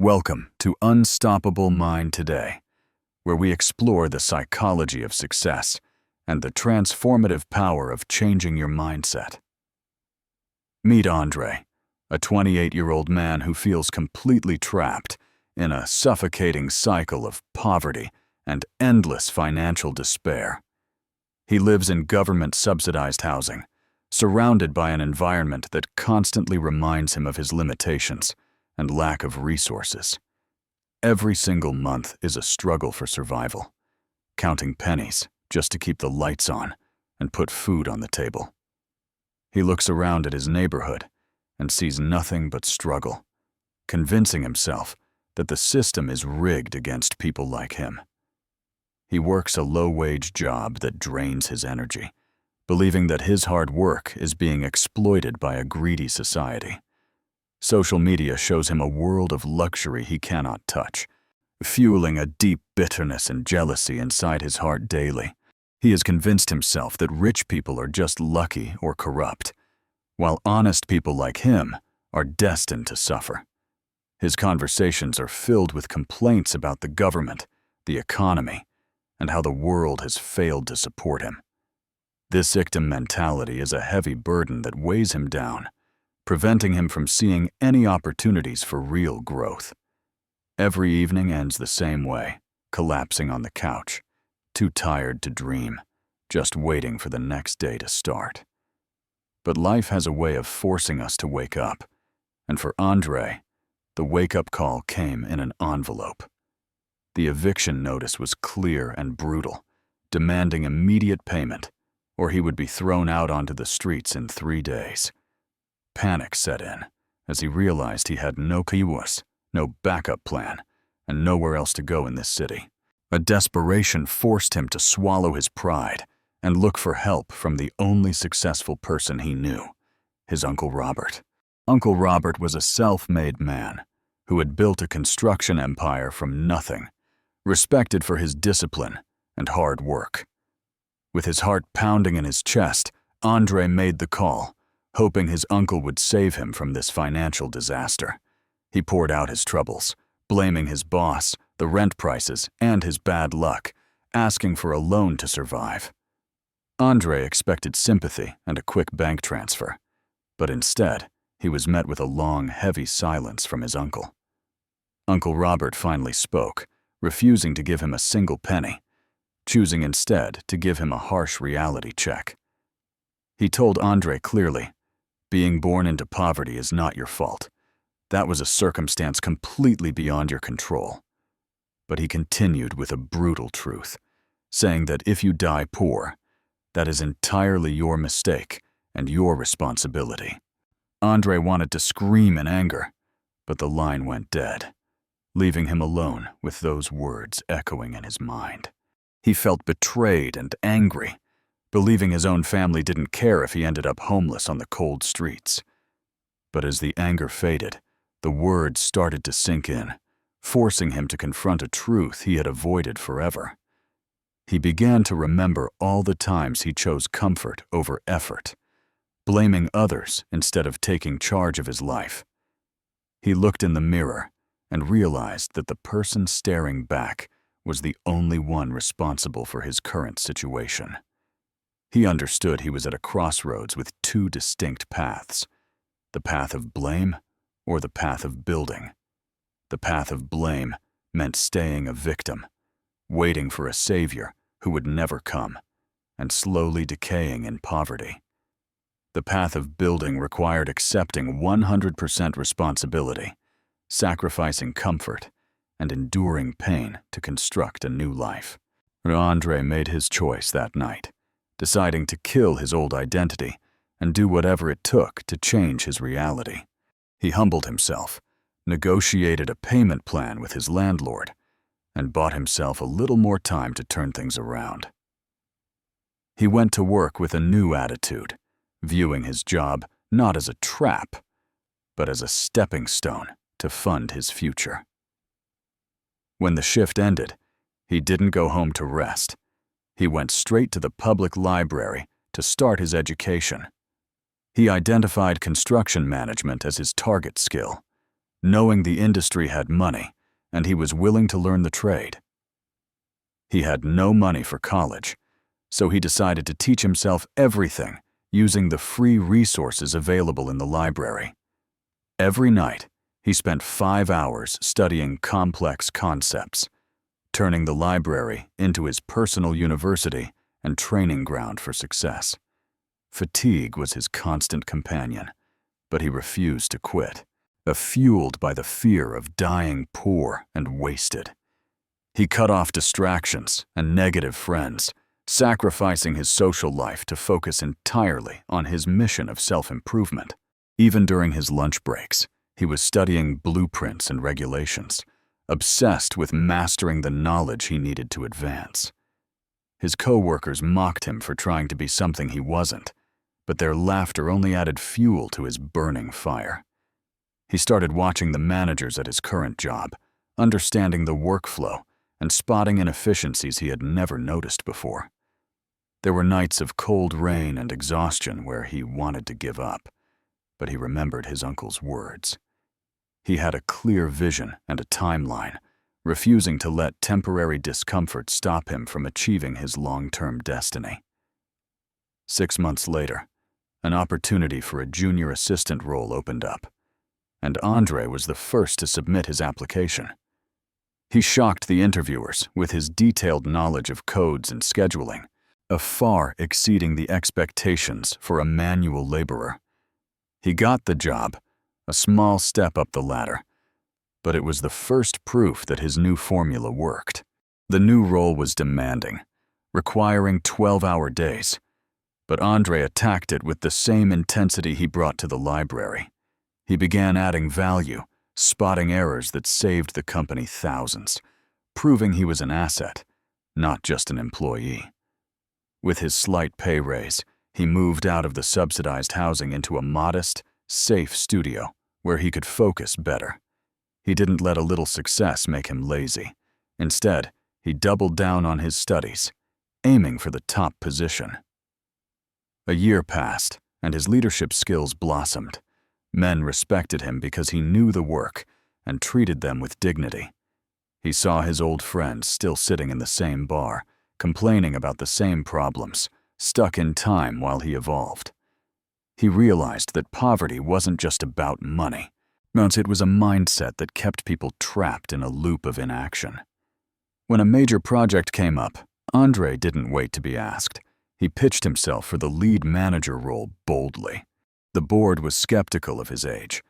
Welcome to Unstoppable Mind Today, where we explore the psychology of success and the transformative power of changing your mindset. Meet Andre, a 28-year-old man who feels completely trapped in a suffocating cycle of poverty and endless financial despair. He lives in government-subsidized housing, surrounded by an environment that constantly reminds him of his limitations and lack of resources. Every single month is a struggle for survival, counting pennies just to keep the lights on and put food on the table. He looks around at his neighborhood and sees nothing but struggle, convincing himself that the system is rigged against people like him. He works a low-wage job that drains his energy, believing that his hard work is being exploited by a greedy society. Social media shows him a world of luxury he cannot touch, fueling a deep bitterness and jealousy inside his heart daily. He has convinced himself that rich people are just lucky or corrupt, while honest people like him are destined to suffer. His conversations are filled with complaints about the government, the economy, and how the world has failed to support him. This victim mentality is a heavy burden that weighs him down, preventing him from seeing any opportunities for real growth. Every evening ends the same way, collapsing on the couch, too tired to dream, just waiting for the next day to start. But life has a way of forcing us to wake up, and for Andre, the wake-up call came in an envelope. The eviction notice was clear and brutal, demanding immediate payment, or he would be thrown out onto the streets in 3 days. Panic set in as he realized he had no kiwas, no backup plan, and nowhere else to go in this city. A desperation forced him to swallow his pride and look for help from the only successful person he knew, his Uncle Robert. Uncle Robert was a self-made man who had built a construction empire from nothing, respected for his discipline and hard work. With his heart pounding in his chest, Andre made the call, hoping his uncle would save him from this financial disaster. He poured out his troubles, blaming his boss, the rent prices, and his bad luck, asking for a loan to survive. Andre expected sympathy and a quick bank transfer, but instead, he was met with a long, heavy silence from his uncle. Uncle Robert finally spoke, refusing to give him a single penny, choosing instead to give him a harsh reality check. He told Andre clearly, "Being born into poverty is not your fault. That was a circumstance completely beyond your control." But he continued with a brutal truth, saying that if you die poor, that is entirely your mistake and your responsibility. Andre wanted to scream in anger, but the line went dead, leaving him alone with those words echoing in his mind. He felt betrayed and angry, believing his own family didn't care if he ended up homeless on the cold streets. But as the anger faded, the words started to sink in, forcing him to confront a truth he had avoided forever. He began to remember all the times he chose comfort over effort, blaming others instead of taking charge of his life. He looked in the mirror and realized that the person staring back was the only one responsible for his current situation. He understood he was at a crossroads with two distinct paths, the path of blame or the path of building. The path of blame meant staying a victim, waiting for a savior who would never come, and slowly decaying in poverty. The path of building required accepting 100% responsibility, sacrificing comfort, and enduring pain to construct a new life. Andre made his choice that night, deciding to kill his old identity and do whatever it took to change his reality. He humbled himself, negotiated a payment plan with his landlord, and bought himself a little more time to turn things around. He went to work with a new attitude, viewing his job not as a trap, but as a stepping stone to fund his future. When the shift ended, he didn't go home to rest. He went straight to the public library to start his education. He identified construction management as his target skill, knowing the industry had money and he was willing to learn the trade. He had no money for college, so he decided to teach himself everything using the free resources available in the library. Every night, he spent 5 hours studying complex concepts, turning the library into his personal university and training ground for success. Fatigue was his constant companion, but he refused to quit, fueled by the fear of dying poor and wasted. He cut off distractions and negative friends, sacrificing his social life to focus entirely on his mission of self-improvement. Even during his lunch breaks, he was studying blueprints and regulations, obsessed with mastering the knowledge he needed to advance. His co-workers mocked him for trying to be something he wasn't, but their laughter only added fuel to his burning fire. He started watching the managers at his current job, understanding the workflow, and spotting inefficiencies he had never noticed before. There were nights of cold rain and exhaustion where he wanted to give up, but he remembered his uncle's words. He had a clear vision and a timeline, refusing to let temporary discomfort stop him from achieving his long-term destiny. 6 months later, an opportunity for a junior assistant role opened up, and Andre was the first to submit his application. He shocked the interviewers with his detailed knowledge of codes and scheduling, far exceeding the expectations for a manual laborer. He got the job, a small step up the ladder, but it was the first proof that his new formula worked. The new role was demanding, requiring 12-hour days, but Andre attacked it with the same intensity he brought to the library. He began adding value, spotting errors that saved the company thousands, proving he was an asset, not just an employee. With his slight pay raise, he moved out of the subsidized housing into a modest, safe studio where he could focus better. He didn't let a little success make him lazy. Instead, he doubled down on his studies, aiming for the top position. A year passed, and his leadership skills blossomed. Men respected him because he knew the work and treated them with dignity. He saw his old friends still sitting in the same bar, complaining about the same problems, stuck in time while he evolved. He realized that poverty wasn't just about money. It was a mindset that kept people trapped in a loop of inaction. When a major project came up, Andre didn't wait to be asked. He pitched himself for the lead manager role boldly. The board was skeptical of his age,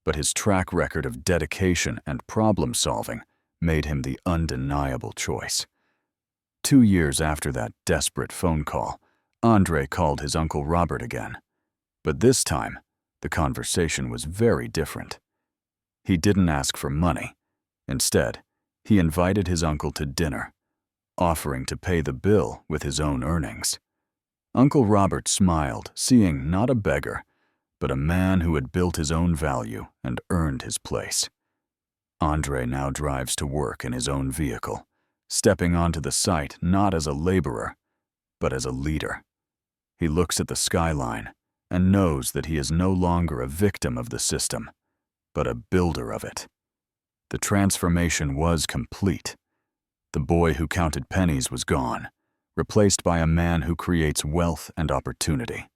but his track record of dedication and problem-solving made him the undeniable choice. 2 years after that desperate phone call, Andre called his Uncle Robert again. But this time, the conversation was very different. He didn't ask for money. Instead, he invited his uncle to dinner, offering to pay the bill with his own earnings. Uncle Robert smiled, seeing not a beggar, but a man who had built his own value and earned his place. Andre now drives to work in his own vehicle, stepping onto the site not as a laborer, but as a leader. He looks at the skyline and knows that he is no longer a victim of the system, but a builder of it. The transformation was complete. The boy who counted pennies was gone, replaced by a man who creates wealth and opportunity.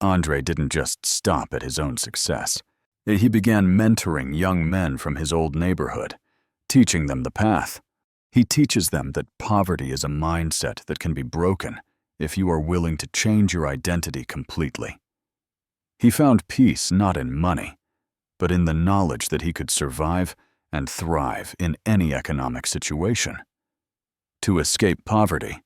Andre didn't just stop at his own success. He began mentoring young men from his old neighborhood, teaching them the path. He teaches them that poverty is a mindset that can be broken if you are willing to change your identity completely. He found peace not in money, but in the knowledge that he could survive and thrive in any economic situation. To escape poverty,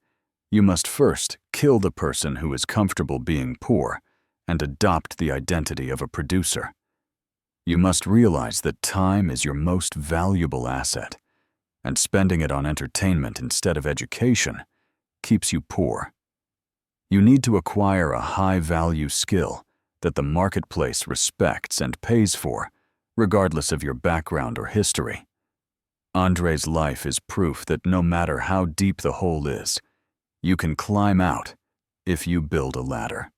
you must first kill the person who is comfortable being poor and adopt the identity of a producer. You must realize that time is your most valuable asset, and spending it on entertainment instead of education keeps you poor. You need to acquire a high-value skill that the marketplace respects and pays for, regardless of your background or history. Andre's life is proof that no matter how deep the hole is, you can climb out if you build a ladder.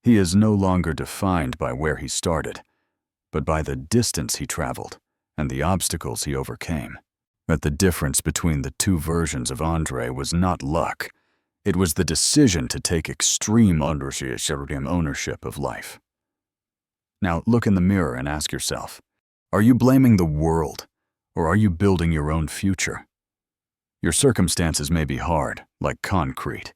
He is no longer defined by where he started, but by the distance he traveled and the obstacles he overcame. But the difference between the two versions of Andre was not luck. It was the decision to take extreme ownership of life. Now look in the mirror and ask yourself, are you blaming the world, or are you building your own future? Your circumstances may be hard, like concrete,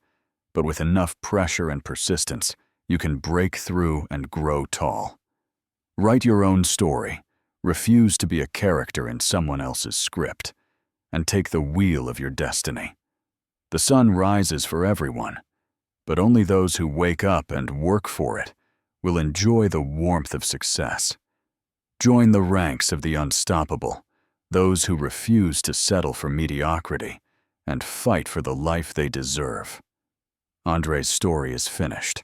but with enough pressure and persistence, you can break through and grow tall. Write your own story, refuse to be a character in someone else's script, and take the wheel of your destiny. The sun rises for everyone, but only those who wake up and work for it will enjoy the warmth of success. Join the ranks of the unstoppable, those who refuse to settle for mediocrity and fight for the life they deserve. Andre's story is finished,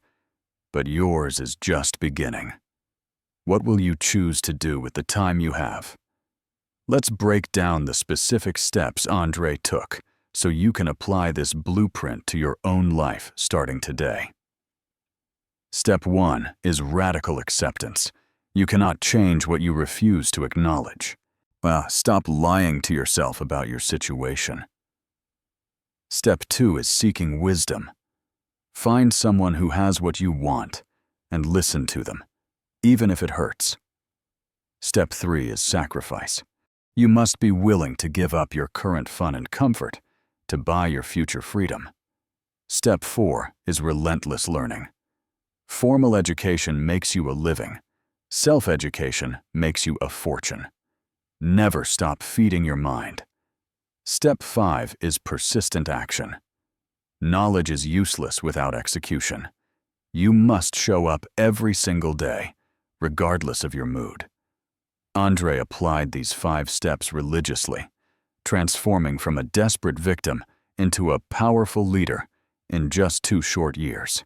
but yours is just beginning. What will you choose to do with the time you have? Let's break down the specific steps Andre took so you can apply this blueprint to your own life starting today. Step 1 is radical acceptance. You cannot change what you refuse to acknowledge. Stop lying to yourself about your situation. Step 2 is seeking wisdom. Find someone who has what you want and listen to them, even if it hurts. Step 3 is sacrifice. You must be willing to give up your current fun and comfort to buy your future freedom. Step 4 is relentless learning. Formal education makes you a living. Self-education makes you a fortune. Never stop feeding your mind. Step 5 is persistent action. Knowledge is useless without execution. You must show up every single day, regardless of your mood. Andre applied these 5 steps religiously, transforming from a desperate victim into a powerful leader in just 2 short years.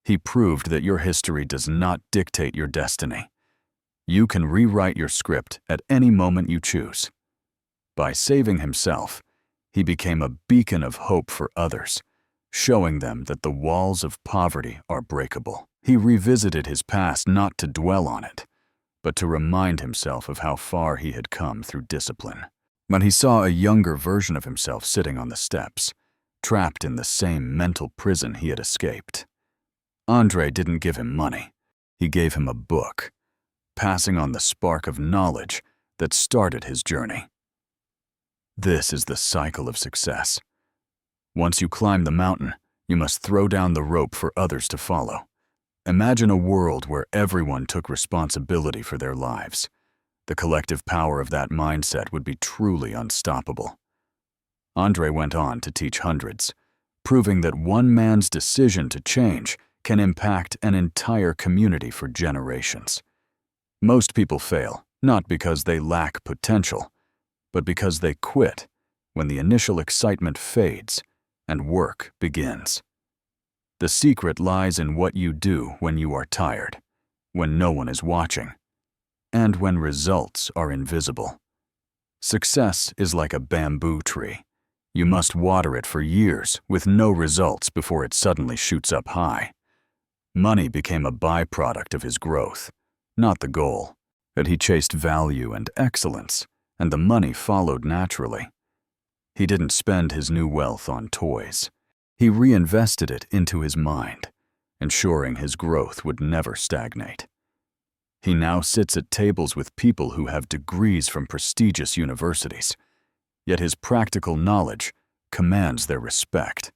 He proved that your history does not dictate your destiny. You can rewrite your script at any moment you choose. By saving himself, he became a beacon of hope for others, showing them that the walls of poverty are breakable. He revisited his past not to dwell on it, but to remind himself of how far he had come through discipline. When he saw a younger version of himself sitting on the steps, trapped in the same mental prison he had escaped, Andre didn't give him money. He gave him a book, passing on the spark of knowledge that started his journey. This is the cycle of success. Once you climb the mountain, you must throw down the rope for others to follow. Imagine a world where everyone took responsibility for their lives. The collective power of that mindset would be truly unstoppable. Andre went on to teach hundreds, proving that one man's decision to change can impact an entire community for generations. Most people fail, not because they lack potential, but because they quit when the initial excitement fades and work begins. The secret lies in what you do when you are tired, when no one is watching, and when results are invisible. Success is like a bamboo tree. You must water it for years with no results before it suddenly shoots up high. Money became a byproduct of his growth, not the goal. But he chased value and excellence, and the money followed naturally. He didn't spend his new wealth on toys. He reinvested it into his mind, ensuring his growth would never stagnate. He now sits at tables with people who have degrees from prestigious universities, yet his practical knowledge commands their respect.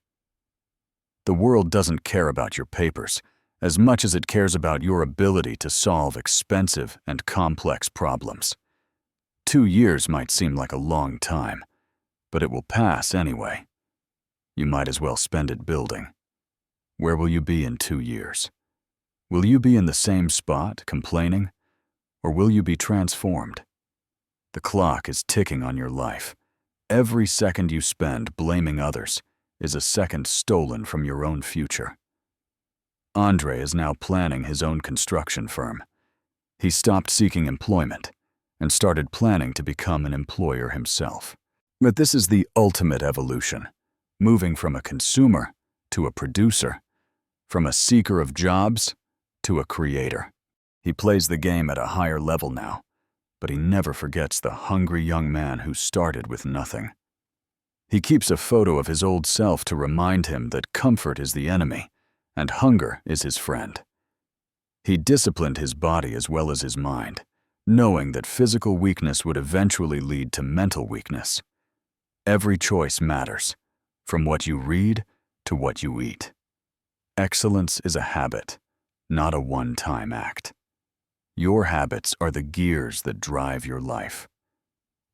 The world doesn't care about your papers as much as it cares about your ability to solve expensive and complex problems. 2 years might seem like a long time, but it will pass anyway. You might as well spend it building. Where will you be in 2 years? Will you be in the same spot, complaining, or will you be transformed? The clock is ticking on your life. Every second you spend blaming others is a second stolen from your own future. Andre is now planning his own construction firm. He stopped seeking employment and started planning to become an employer himself. But this is the ultimate evolution, moving from a consumer to a producer, from a seeker of jobs to a creator. He plays the game at a higher level now, but he never forgets the hungry young man who started with nothing. He keeps a photo of his old self to remind him that comfort is the enemy and hunger is his friend. He disciplined his body as well as his mind, knowing that physical weakness would eventually lead to mental weakness. Every choice matters, from what you read to what you eat. Excellence is a habit, not a one-time act. Your habits are the gears that drive your life.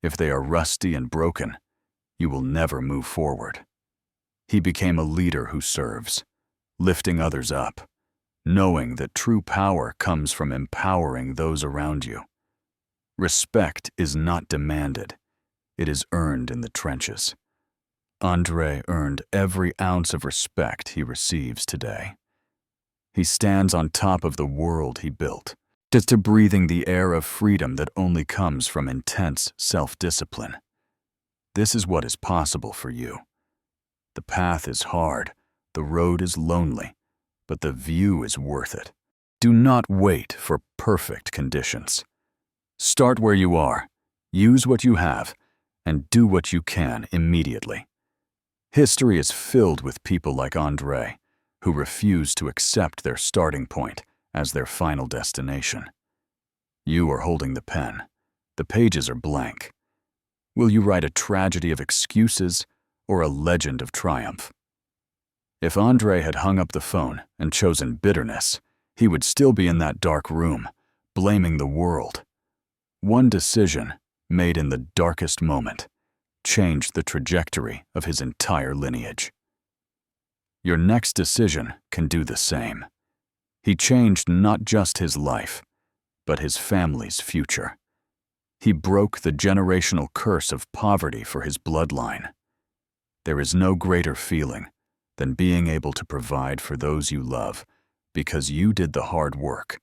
If they are rusty and broken, you will never move forward. He became a leader who serves, lifting others up, knowing that true power comes from empowering those around you. Respect is not demanded, it is earned in the trenches. Andre earned every ounce of respect he receives today. He stands on top of the world he built, just breathing the air of freedom that only comes from intense self-discipline. This is what is possible for you. The path is hard, the road is lonely, but the view is worth it. Do not wait for perfect conditions. Start where you are, use what you have, and do what you can immediately. History is filled with people like Andre, who refuse to accept their starting point as their final destination. You are holding the pen. The pages are blank. Will you write a tragedy of excuses or a legend of triumph? If Andre had hung up the phone and chosen bitterness, he would still be in that dark room, blaming the world. One decision, made in the darkest moment, changed the trajectory of his entire lineage. Your next decision can do the same. He changed not just his life, but his family's future. He broke the generational curse of poverty for his bloodline. There is no greater feeling than being able to provide for those you love because you did the hard work.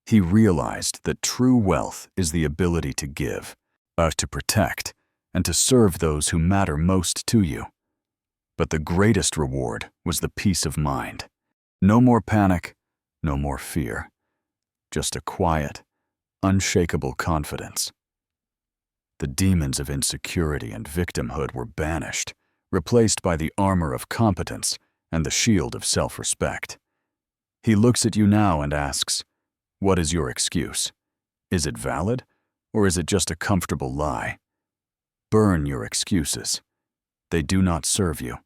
He realized that true wealth is the ability to give, to protect, and to serve those who matter most to you. But the greatest reward was the peace of mind. No more panic, no more fear. Just a quiet, unshakable confidence. The demons of insecurity and victimhood were banished, replaced by the armor of competence and the shield of self-respect. He looks at you now and asks, "What is your excuse? Is it valid, or is it just a comfortable lie?" Burn your excuses. They do not serve you.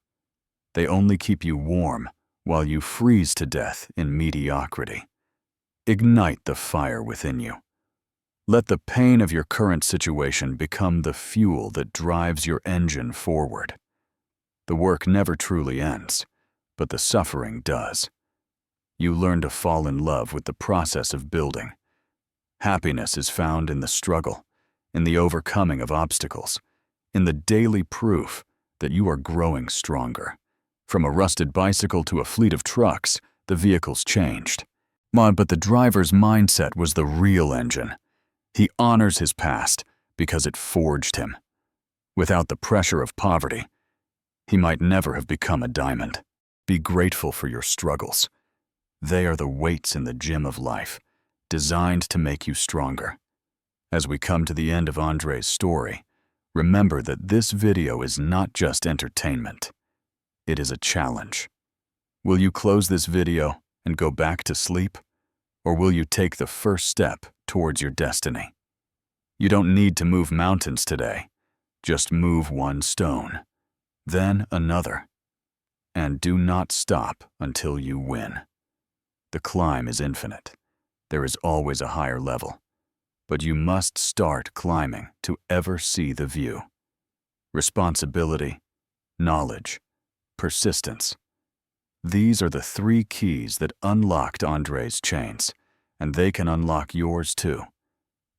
They only keep you warm while you freeze to death in mediocrity. Ignite the fire within you. Let the pain of your current situation become the fuel that drives your engine forward. The work never truly ends, but the suffering does. You learn to fall in love with the process of building. Happiness is found in the struggle, in the overcoming of obstacles, in the daily proof that you are growing stronger. From a rusted bicycle to a fleet of trucks, the vehicles changed. But the driver's mindset was the real engine. He honors his past because it forged him. Without the pressure of poverty, he might never have become a diamond. Be grateful for your struggles. They are the weights in the gym of life, designed to make you stronger. As we come to the end of Andre's story, remember that this video is not just entertainment. It is a challenge. Will you close this video and go back to sleep? Or will you take the first step towards your destiny? You don't need to move mountains today. Just move one stone, then another. And do not stop until you win. The climb is infinite. There is always a higher level. But you must start climbing to ever see the view. Responsibility, knowledge, persistence. These are the 3 keys that unlocked Andre's chains, and they can unlock yours too.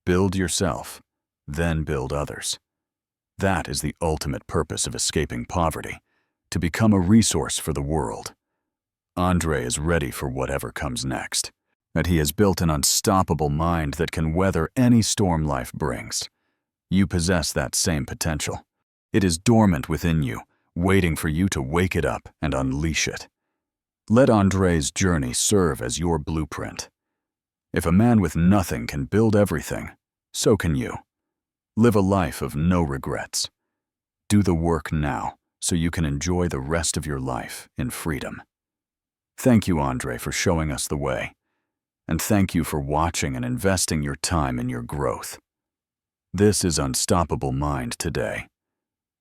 Build yourself, then build others. That is the ultimate purpose of escaping poverty, to become a resource for the world. Andre is ready for whatever comes next, and he has built an unstoppable mind that can weather any storm life brings. You possess that same potential. It is dormant within you, waiting for you to wake it up and unleash it. Let Andre's journey serve as your blueprint. If a man with nothing can build everything, so can you. Live a life of no regrets. Do the work now so you can enjoy the rest of your life in freedom. Thank you, Andre, for showing us the way. And thank you for watching and investing your time in your growth. This is Unstoppable Mind today.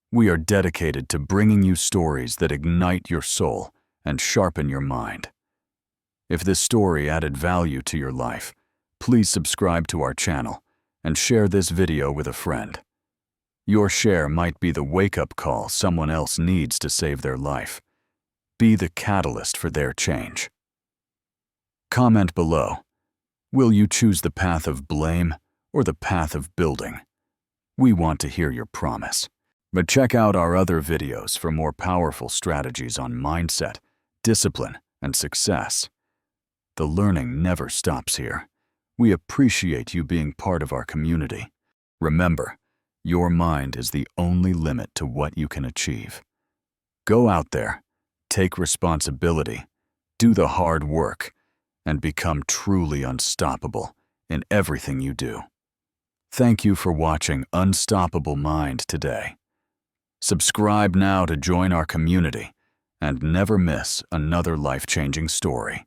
We are dedicated to bringing you stories that ignite your soul and sharpen your mind. If this story added value to your life, please subscribe to our channel and share this video with a friend. Your share might be the wake-up call someone else needs to save their life. Be the catalyst for their change. Comment below. Will you choose the path of blame or the path of building? We want to hear your promise. But check out our other videos for more powerful strategies on mindset, discipline, and success. The learning never stops here. We appreciate you being part of our community. Remember, your mind is the only limit to what you can achieve. Go out there, take responsibility, do the hard work, and become truly unstoppable in everything you do. Thank you for watching Unstoppable Mind today. Subscribe now to join our community and never miss another life-changing story.